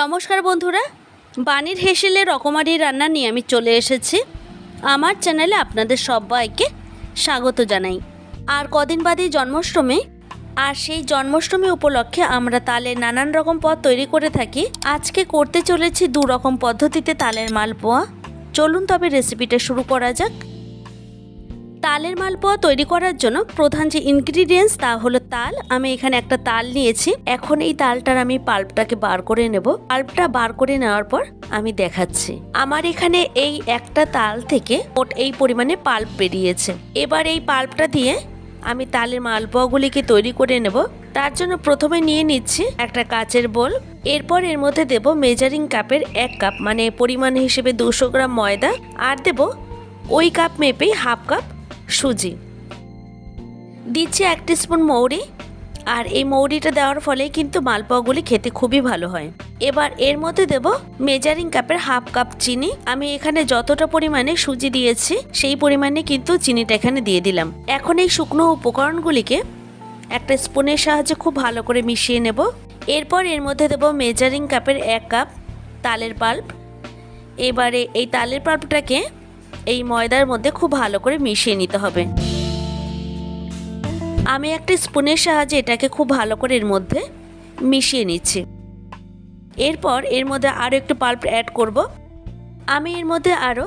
নমস্কার বন্ধুরা, বানির হেসেলের রকমারি রান্না নিয়ে আমি চলে এসেছি। আমার চ্যানেলে আপনাদের সবাইকে স্বাগত জানাই। আর কদিন বাদেই জন্মাষ্টমী, আর সেই জন্মাষ্টমী উপলক্ষে আমরা তালের নানান রকম পদ তৈরি করে থাকি। আজকে করতে চলেছি দু রকম পদ্ধতিতে তালের মালপোয়া। চলুন তবে রেসিপিটা শুরু করা যাক। তালের মালপোয়া তৈরি করার জন্য প্রধান যে ইনগ্রিডিয়েন্টস তা হলো তাল। আমি এখানে একটা তাল নিয়েছি। এখন এই তালটার আমি পাল্পটাকে বার করে নেব। পাল্পটা বার করে নেওয়ার পর আমি দেখাচ্ছি। আমার এখানে এই একটা তাল থেকে মোট এই পরিমাণে পাল্প বেরিয়েছে। এবার এই পাল্পটা দিয়ে আমি তালের মালপোয়াগুলিকে তৈরি করে নেব। তার জন্য প্রথমে নিয়ে নিচ্ছি একটা কাচের বোল। এরপর এর মধ্যে দেব মেজারিং কাপের 1 কাপ, মানে পরিমাণ হিসেবে 200 গ্রাম ময়দা, আর দেব ওই কাপ মেপেই হাফ কাপ সুজি। দিচ্ছি 1 টিস্পুন মৌরি, আর এই মৌরিটা দেওয়ার ফলে কিন্তু মালপোয়াগুলি খেতে খুবই ভালো হয়। এবার এর মধ্যে দেব মেজারিং কাপের হাফ কাপ চিনি। আমি এখানে যতটা পরিমাণে সুজি দিয়েছি সেই পরিমাণে কিন্তু চিনিটা এখানে দিয়ে দিলাম। এখন এই শুকনো উপকরণগুলিকে একটা স্পুনের সাহায্যে খুব ভালো করে মিশিয়ে নেব। এরপর এর মধ্যে দেব মেজারিং কাপের 1 কাপ তালের পাল্প। এবারে এই তালের পাল্পটাকে এই ময়দার মধ্যে খুব ভালো করে মিশিয়ে নিতে হবে। আমি একটা স্পুনের সাহায্যে এটাকে খুব ভালো করে এর মধ্যে মিশিয়ে নিচ্ছি। এরপর এর মধ্যে আরও একটু পাল্প অ্যাড করব। আমি এর মধ্যে আরও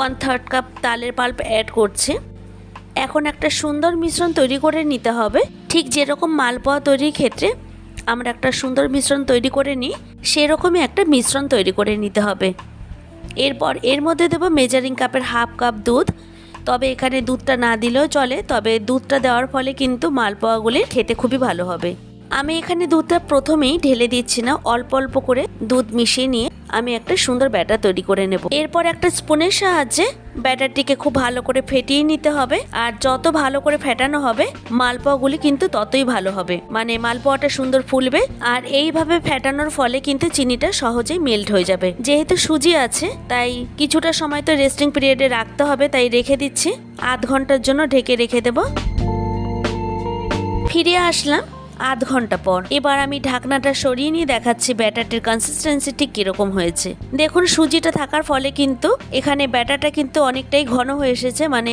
1/3 কাপ তালের পাল্প অ্যাড করছি। এখন একটা সুন্দর মিশ্রণ তৈরি করে নিতে হবে। ঠিক যেরকম মালপোয়া তৈরির ক্ষেত্রে আমরা একটা সুন্দর মিশ্রণ তৈরি করে নিই, সেরকমই একটা মিশ্রণ তৈরি করে নিতে হবে। এরপর এর মধ্যে দেব মেজারিং কাপের হাফ কাপ দুধ। তবে এখানে দুধটা না দিলেও চলে, তবে দুধটা দেওয়ার ফলে কিন্তু মালপোয়াগুলি খেতে খুবই ভালো হবে। আমি এখানে দুধটা প্রথমেই ঢেলে দিচ্ছি না, অল্প অল্প করে দুধ মিশিয়ে নিয়ে আমি একটা সুন্দর ব্যাটার তৈরি করে নেব। এরপর একটা স্পুনের সাহায্যে ব্যাটারটিকে খুব ভালো করে ফেটিয়ে নিতে হবে। আর যত ভালো করে ফেটানো হবে মালপোয়াগুলি কিন্তু ততই ভালো হবে, মানে মালপোয়াটা সুন্দর ফুলবে। আর এইভাবে ফেটানোর ফলে কিন্তু চিনিটা সহজেই মেল্ট হয়ে যাবে। যেহেতু সুজি আছে তাই কিছুটা সময় তো রেস্টিং পিরিয়ডে রাখতে হবে, তাই রেখে দিচ্ছি। আধ ঘন্টার জন্য ঢেকে রেখে দেব। ফিরে আসলাম আধ ঘন্টা পর। এবার আমি ঢাকনাটা সরিয়ে নিয়ে দেখাচ্ছি ব্যাটারটির কনসিস্টেন্সি ঠিক কিরকম হয়েছে। দেখুন সুজিটা থাকার ফলে কিন্তু এখানে ব্যাটারটা কিন্তু অনেকটাই ঘন হয়ে এসেছে, মানে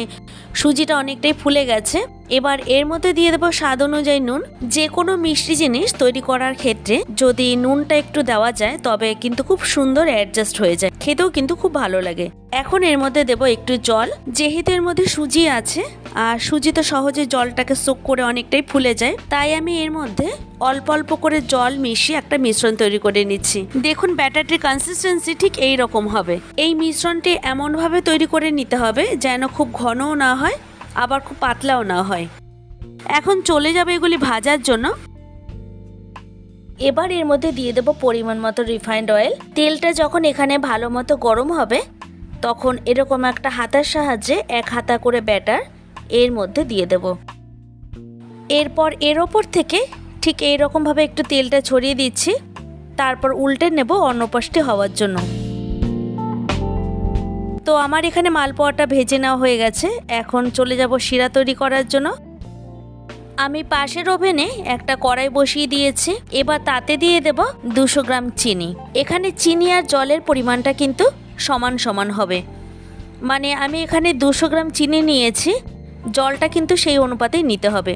সুজিটা অনেকটাই ফুলে গেছে। এবার এর মধ্যে দিয়ে দেবো স্বাদ অনুযায়ী নুন। যে কোনো মিষ্টি জিনিস তৈরি করার ক্ষেত্রে যদি নুনটা একটু দেওয়া যায় তবে কিন্তু খুব সুন্দর অ্যাডজাস্ট হয়ে যায়, খেতেও কিন্তু খুব ভালো লাগে। এখন এর মধ্যে দেব একটু জল। যেহেতু এর মধ্যে সুজি আছে আর সুজি তো সহজে জলটাকে সোক করে অনেকটাই ফুলে যায়, তাই আমি এর মধ্যে অল্প অল্প করে জল মিশিয়ে একটা মিশ্রণ তৈরি করে নিচ্ছি। দেখুন ব্যাটারটির কনসিস্টেন্সি ঠিক এই রকম হবে। এই মিশ্রণটি এমনভাবে তৈরি করে নিতে হবে যেন খুব ঘনও না হয় আবার খুব পাতলাও না হয়। এখন চলে যাবে এগুলি ভাজার জন্য। এবার এর মধ্যে দিয়ে দেব পরিমাণ মতো রিফাইন্ড অয়েল। তেলটা যখন এখানে ভালো মতো গরম হবে তখন এরকম একটা হাতার সাহায্যে 1 হাতা করে ব্যাটার এর মধ্যে দিয়ে দেব। এরপর এর ওপর থেকে ঠিক এইরকমভাবে একটু তেলটা ছড়িয়ে দিচ্ছি। তারপর উল্টে নেব অন্য পাশটি হওয়ার জন্য। তো আমার এখানে মালপোয়াটা ভেজে নেওয়া হয়ে গেছে। এখন চলে যাব শিরা তৈরি করার জন্য। আমি পাশের ওভেনে একটা কড়াই বসিয়ে দিয়েছি। এবার তাতে দিয়ে দেব 200 গ্রাম চিনি। এখানে চিনি আর জলের পরিমাণটা কিন্তু সমান সমান হবে, মানে আমি এখানে 200 গ্রাম চিনি নিয়েছি, জলটা কিন্তু সেই অনুপাতেই নিতে হবে।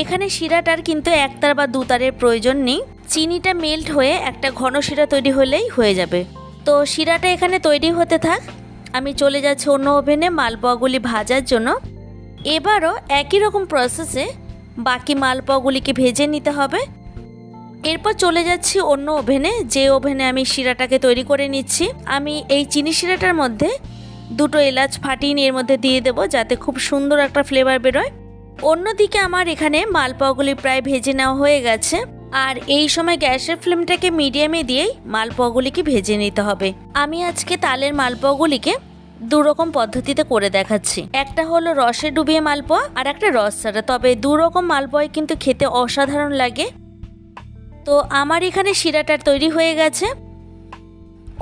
এখানে শিরাটার কিন্তু একতার বা দুতারের প্রয়োজন নেই। চিনিটা মেল্ট হয়ে একটা ঘন শিরা তৈরি হলেই হয়ে যাবে। তো শিরাটা এখানে তৈরি হতে থাক। আমি চলে যাচ্ছি অন্য ওভেনে মালপোয়াগুলি ভাজার জন্য। এবারও একই রকম প্রসেসে বাকি মালপোয়াগুলিকে ভেজে নিতে হবে। এরপর চলে যাচ্ছি অন্য ওভেনে, যে ওভেনে আমি শিরাটাকে তৈরি করে নিচ্ছি। আমি এই চিনি শিরাটার মধ্যে 2টো এলাচ ফাটিয়ে এর মধ্যে দিয়ে দেব যাতে খুব সুন্দর একটা ফ্লেভার বেরোয়। অন্যদিকে আমার এখানে মালপোয়াগুলি প্রায় ভেজে নেওয়া হয়ে গেছে। আর এই সময় গ্যাসের ফ্লেমটাকে মিডিয়ামে দিয়েই মালপোয়াগুলিকে ভেজে নিতে হবে। আমি আজকে তালের মালপোয়াগুলিকে 2 রকম পদ্ধতিতে করে দেখাচ্ছি। একটা হলো রসে ডুবিয়ে মালপোয়া, আর একটা রস ছাড়া। তবে 2 রকম মালপোয়াই কিন্তু খেতে অসাধারণ লাগে। তো আমার এখানে শিরাটা তৈরি হয়ে গেছে।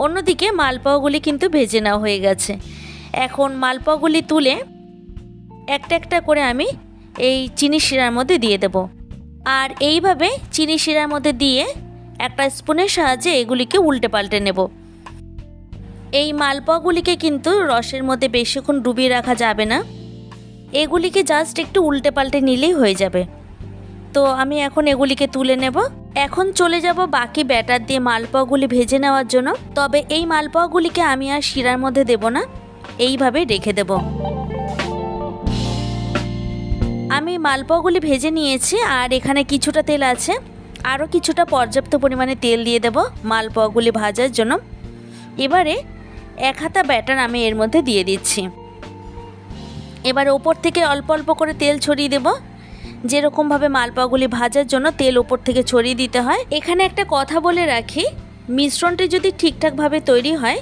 অন্যদিকে মালপোয়াগুলি কিন্তু ভেজে নেওয়া হয়ে গেছে। এখন মালপোয়াগুলি তুলে একটা একটা করে আমি এই চিনি শিরার মধ্যে দিয়ে দেব। আর এইভাবে চিনি শিরার মধ্যে দিয়ে একটা স্পুনের সাহায্যে এগুলিকে উল্টে পাল্টে নেব। এই মালপোয়াগুলিকে কিন্তু রসের মধ্যে বেশিক্ষণ ডুবিয়ে রাখা যাবে না, এগুলিকে জাস্ট একটু উল্টে পাল্টে নিলেই হয়ে যাবে। তো আমি এখন এগুলিকে তুলে নেব। এখন চলে যাব বাকি ব্যাটার দিয়ে মালপোয়াগুলি ভেজে নেওয়ার জন্য। তবে এই মালপোয়াগুলিকে আমি আর শিরার মধ্যে দেব না, এইভাবে রেখে দেব। আমি মালপোয়াগুলি ভেজে নিয়েছি আর এখানে কিছুটা তেল আছে, আরও কিছুটা পর্যাপ্ত পরিমাণে তেল দিয়ে দেব মালপোয়াগুলি ভাজার জন্য। এবারে 1 হাতা ব্যাটার আমি এর মধ্যে দিয়ে দিচ্ছি। এবার ওপর থেকে অল্প অল্প করে তেল ছড়িয়ে দেব, যেরকমভাবে মালপোয়াগুলি ভাজার জন্য তেল ওপর থেকে ছড়িয়ে দিতে হয়। এখানে একটা কথা বলে রাখি, মিশ্রণটি যদি ঠিকঠাকভাবে তৈরি হয়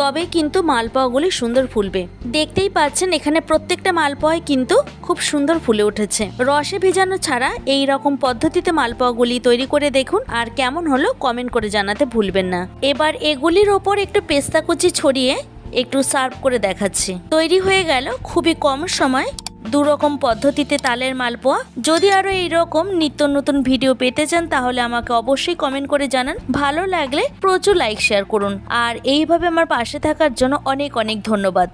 তবে কিন্তু মালপোয়াগুলি সুন্দর ফুলবে। দেখতেই পাচ্ছেন এখানে প্রত্যেকটা মালপোয়াই কিন্তু খুব সুন্দর ফুলে উঠেছে। রসে ভেজানো ছাড়া এই রকম পদ্ধতিতে মালপোয়াগুলি তৈরি করে দেখুন, আর কেমন হলো কমেন্ট করে জানাতে ভুলবেন না। এবার এগুলির ওপর একটু পেস্তা কুচি ছড়িয়ে একটু সার্ভ করে দেখাচ্ছি। তৈরি হয়ে গেল খুবই কম সময় 2 রকম পদ্ধতিতে তালের মালপোয়া। যদি আরও এইরকম নিত্য নতুন ভিডিও পেতে চান তাহলে আমাকে অবশ্যই কমেন্ট করে জানান। ভালো লাগলে প্রচুর লাইক শেয়ার করুন, আর এইভাবে আমার পাশে থাকার জন্য অনেক অনেক ধন্যবাদ।